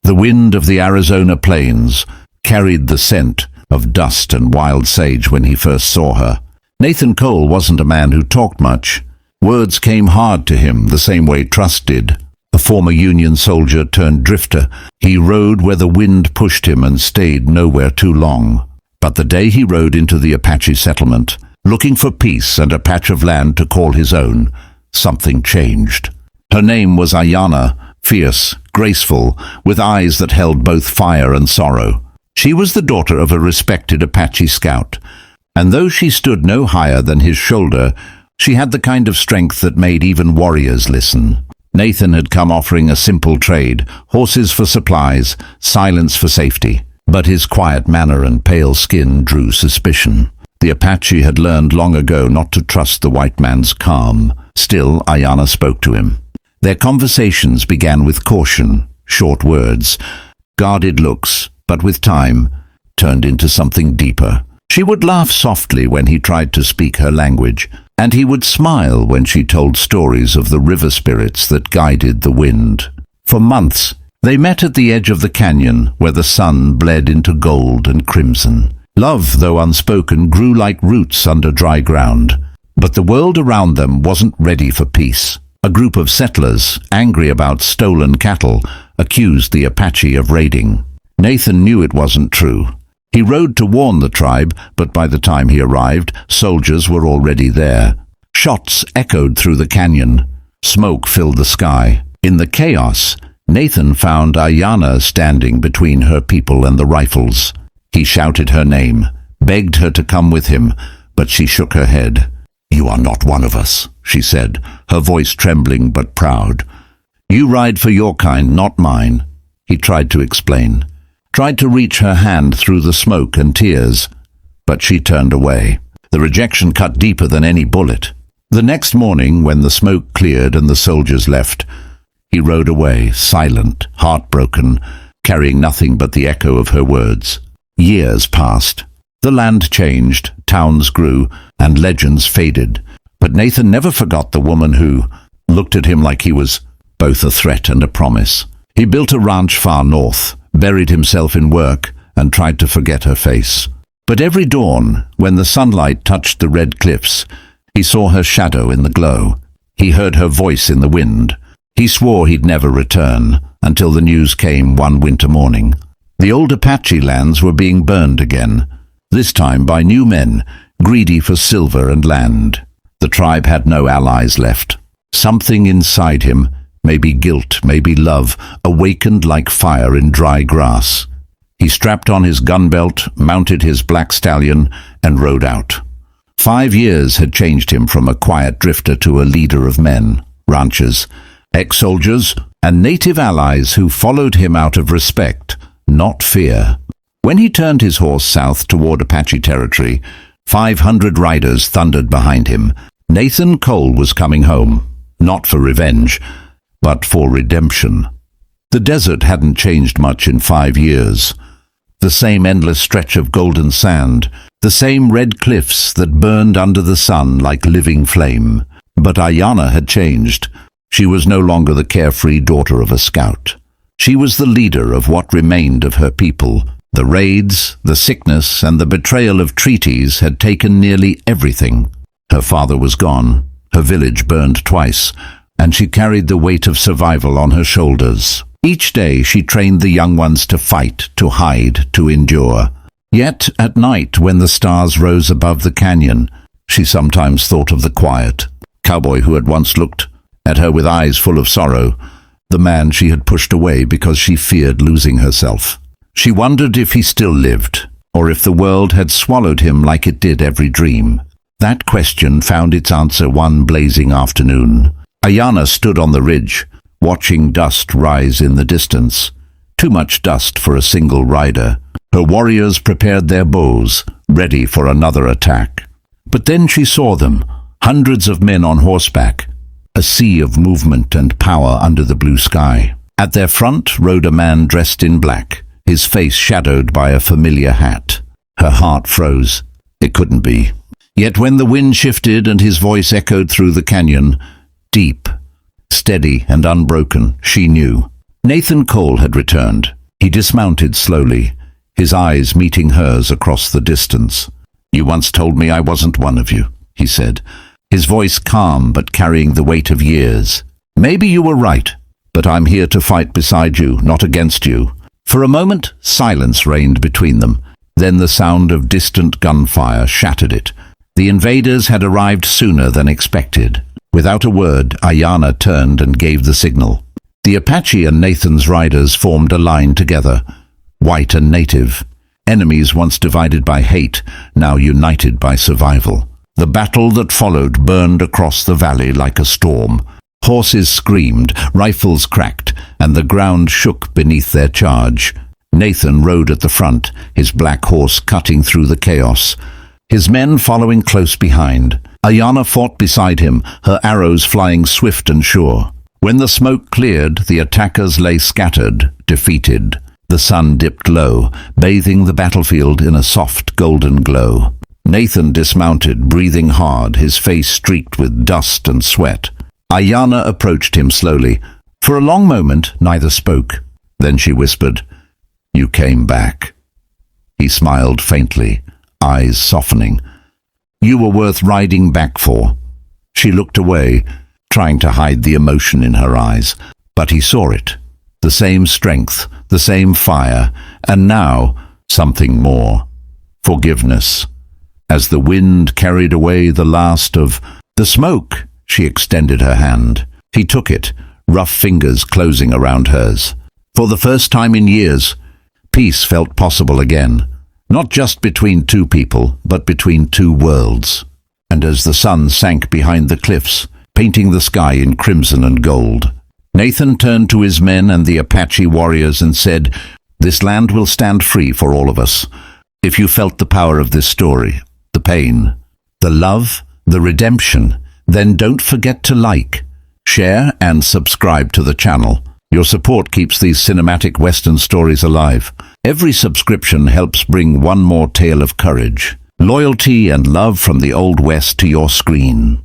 The wind of the Arizona plains carried the scent of dust and wild sage when he first saw her. Nathan Cole wasn't a man who talked much. Words came hard to him the same way trust did. A former Union soldier turned drifter, he rode where the wind pushed him and stayed nowhere too long. But the day he rode into the Apache settlement, looking for peace and a patch of land to call his own, something changed. Her name was Ayanna, fierce, graceful, with eyes that held both fire and sorrow. She was the daughter of a respected Apache scout, and though she stood no higher than his shoulder, she had the kind of strength that made even warriors listen. Nathan had come offering a simple trade, horses for supplies, silence for safety. But his quiet manner and pale skin drew suspicion. The Apache had learned long ago not to trust the white man's calm. Still, Ayanna spoke to him. Their conversations began with caution, short words, guarded looks, but with time, turned into something deeper. She would laugh softly when he tried to speak her language, and he would smile when she told stories of the river spirits that guided the wind. For months, they met at the edge of the canyon where the sun bled into gold and crimson. Love, though unspoken, grew like roots under dry ground. But the world around them wasn't ready for peace. A group of settlers, angry about stolen cattle, accused the Apache of raiding. Nathan knew it wasn't true. He rode to warn the tribe, but by the time he arrived, soldiers were already there. Shots echoed through the canyon. Smoke filled the sky. In the chaos, Nathan found Ayanna standing between her people and the rifles. He shouted her name, begged her to come with him, but she shook her head. "You are not one of us," she said, her voice trembling but proud. "You ride for your kind, not mine." He tried to explain, tried to reach her hand through the smoke and tears, but she turned away. The rejection cut deeper than any bullet. The next morning, when the smoke cleared and the soldiers left, he rode away, silent, heartbroken, carrying nothing but the echo of her words. Years passed. The land changed, towns grew, and legends faded. But Nathan never forgot the woman who looked at him like he was both a threat and a promise. He built a ranch far north, buried himself in work, and tried to forget her face. But every dawn, when the sunlight touched the red cliffs, he saw her shadow in the glow. He heard her voice in the wind. He swore he'd never return, until the news came one winter morning. The old Apache lands were being burned again, this time by new men, greedy for silver and land. The tribe had no allies left. Something inside him, maybe guilt, maybe love, awakened like fire in dry grass. He strapped on his gun belt, mounted his black stallion, and rode out. 5 years had changed him from a quiet drifter to a leader of men, ranchers, ex-soldiers, and native allies who followed him out of respect, not fear. When he turned his horse south toward Apache territory, 500 riders thundered behind him. Nathan Cole was coming home, not for revenge, but for redemption. The desert hadn't changed much in 5 years. The same endless stretch of golden sand, the same red cliffs that burned under the sun like living flame. But Ayanna had changed. She was no longer the carefree daughter of a scout. She was the leader of what remained of her people. The raids, the sickness, and the betrayal of treaties had taken nearly everything. Her father was gone, her village burned twice, and she carried the weight of survival on her shoulders. Each day she trained the young ones to fight, to hide, to endure. Yet at night, when the stars rose above the canyon, she sometimes thought of the quiet Cowboy who had once looked at her with eyes full of sorrow, the man she had pushed away because she feared losing herself. She wondered if he still lived, or if the world had swallowed him like it did every dream. That question found its answer one blazing afternoon. Ayanna stood on the ridge, watching dust rise in the distance. Too much dust for a single rider. Her warriors prepared their bows, ready for another attack. But then she saw them, hundreds of men on horseback, a sea of movement and power under the blue sky. At their front rode a man dressed in black, his face shadowed by a familiar hat. Her heart froze. It couldn't be. Yet when the wind shifted and his voice echoed through the canyon, deep, steady and unbroken, she knew. Nathan Cole had returned, He dismounted slowly, his eyes meeting hers across the distance. "You once told me I wasn't one of you," he said, his voice calm but carrying the weight of years. "Maybe you were right, but I'm here to fight beside you, not against you." For a moment, silence reigned between them. Then the sound of distant gunfire shattered it. The invaders had arrived sooner than expected. Without a word, Ayanna turned and gave the signal. The Apache and Nathan's riders formed a line together, white and native. Enemies once divided by hate, now united by survival. The battle that followed burned across the valley like a storm. Horses screamed, rifles cracked, and the ground shook beneath their charge. Nathan rode at the front, his black horse cutting through the chaos, his men following close behind. Ayanna fought beside him, her arrows flying swift and sure. When the smoke cleared, the attackers lay scattered, defeated. The sun dipped low, bathing the battlefield in a soft golden glow. Nathan dismounted, breathing hard, his face streaked with dust and sweat. Ayanna approached him slowly. For a long moment, neither spoke. Then she whispered, "You came back." He smiled faintly, eyes softening. "You were worth riding back for." She looked away, trying to hide the emotion in her eyes, but he saw it. The same strength, the same fire, and now something more. Forgiveness. As the wind carried away the last of the smoke, she extended her hand. He took it, rough fingers closing around hers. For the first time in years, peace felt possible again. Not just between two people, but between two worlds. And as the sun sank behind the cliffs, painting the sky in crimson and gold, Nathan turned to his men and the Apache warriors and said, "This land will stand free for all of us. If you felt the power of this story, the pain, the love, the redemption, then don't forget to like, share, and subscribe to the channel. Your support keeps these cinematic Western stories alive. Every subscription helps bring one more tale of courage, loyalty, and love from the Old West to your screen."